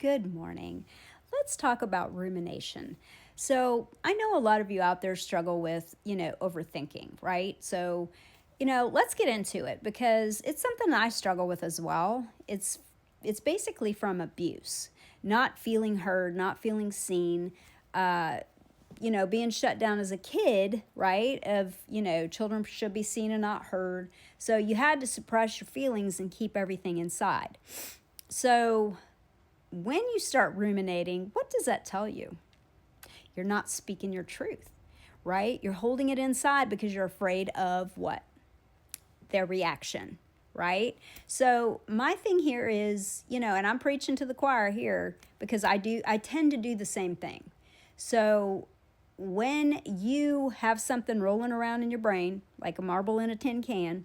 Good morning. Let's talk about rumination. So, I know a lot of you out there struggle with, overthinking, right? So, let's get into it because it's something I struggle with as well. It's basically from abuse, not feeling heard, not feeling seen, uh, being shut down as a kid, right? Children should be seen and not heard. So you had to suppress your feelings and keep everything inside. So when you start ruminating, what does that tell you? You're not speaking your truth, right? You're holding it inside because you're afraid of what? Their reaction, right? So my thing here is, and I'm preaching to the choir here because I tend to do the same thing. So when you have something rolling around in your brain, like a marble in a tin can,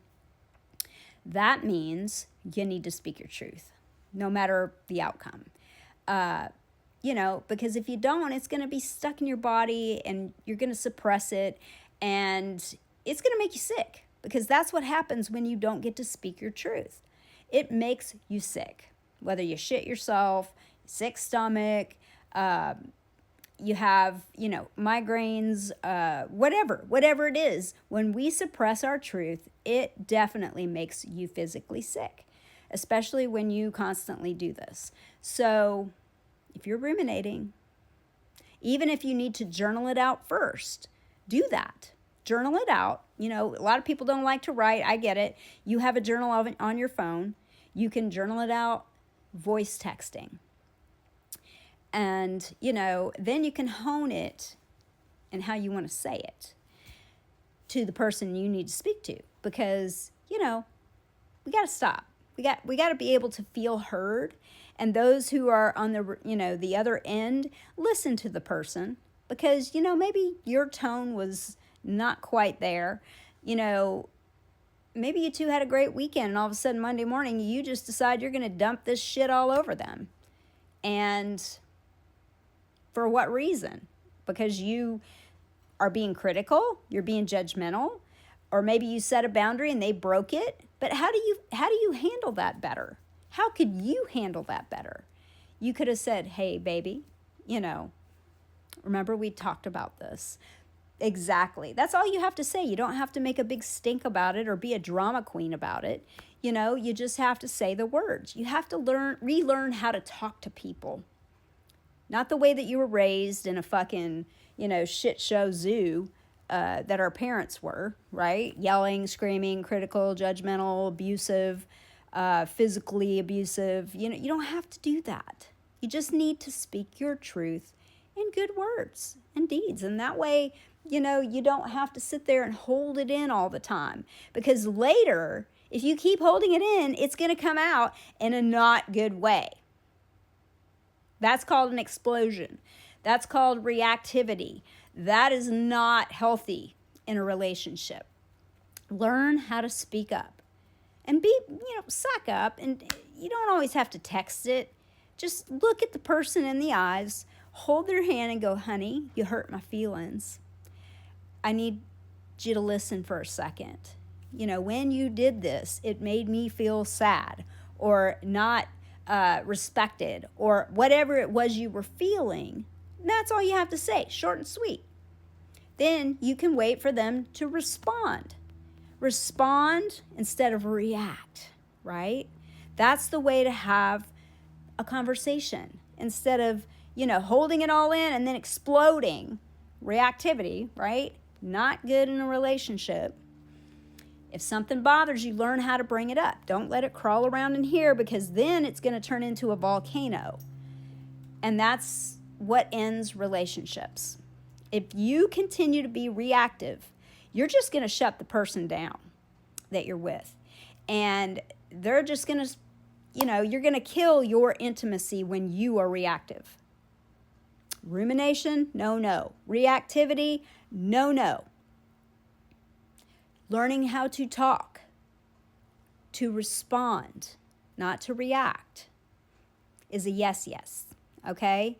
that means you need to speak your truth, no matter the outcome. Because if you don't, it's going to be stuck in your body and you're going to suppress it and it's going to make you sick because that's what happens when you don't get to speak your truth. It makes you sick, whether you shit yourself, sick stomach, you have, migraines, whatever it is. When we suppress our truth, it definitely makes you physically sick, especially when you constantly do this. So if you're ruminating, even if you need to journal it out first, do that. Journal it out. A lot of people don't like to write. I get it. You have a journal on your phone. You can journal it out voice texting. And, then you can hone it and how you want to say it to the person you need to speak to because, we got to stop. We got to be able to feel heard, and those who are on the other end, listen to the person because maybe your tone was not quite there. Maybe you two had a great weekend and all of a sudden Monday morning you just decide you're going to dump this shit all over them. And for what reason? Because you are being critical, you're being judgmental, or maybe you set a boundary and they broke it. But how do you handle that better? How could you handle that better? You could have said, "Hey, baby, remember we talked about this." Exactly. That's all you have to say. You don't have to make a big stink about it or be a drama queen about it. You just have to say the words. You have to relearn how to talk to people. Not the way that you were raised in a fucking, shit show zoo that our parents were, right? Yelling, screaming, critical, judgmental, abusive, physically abusive. You don't have to do that. You just need to speak your truth in good words and deeds. And that way, you don't have to sit there and hold it in all the time. Because later, if you keep holding it in, it's going to come out in a not good way. That's called an explosion. That's called reactivity. That is not healthy in a relationship. Learn how to speak up and suck up. And you don't always have to text it. Just look at the person in the eyes, hold their hand and go, "Honey, you hurt my feelings. I need you to listen for a second. When you did this, it made me feel sad or not respected or whatever it was you were feeling." That's all you have to say, short and sweet. Then you can wait for them to respond. Respond instead of react, right? That's the way to have a conversation instead of, holding it all in and then exploding. Reactivity, right? Not good in a relationship. If something bothers you, learn how to bring it up. Don't let it crawl around in here because then it's going to turn into a volcano. And that's what ends relationships. If you continue to be reactive, you're just going to shut the person down that you're with. And they're just going to, you're going to kill your intimacy when you are reactive. Rumination, no. Reactivity, no. Learning how to talk, to respond, not to react, is a yes, okay?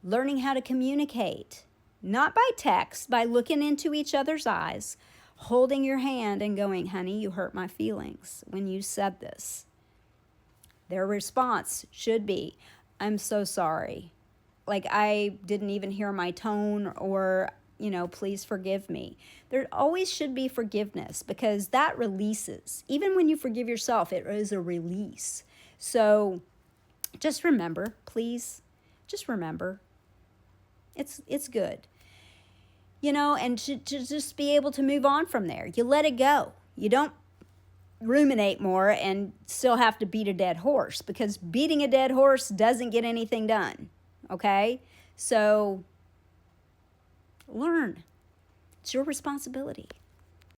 Learning how to communicate, not by text, by looking into each other's eyes, holding your hand and going, "Honey, you hurt my feelings when you said this." Their response should be, I'm so sorry. Like, I didn't even hear my tone, or, please forgive me. There always should be forgiveness, because that releases. Even when you forgive yourself, it is a release. So just remember, please, just remember, it's good. And to just be able to move on from there. You let it go. You don't ruminate more and still have to beat a dead horse, because beating a dead horse doesn't get anything done. Okay? So learn. It's your responsibility.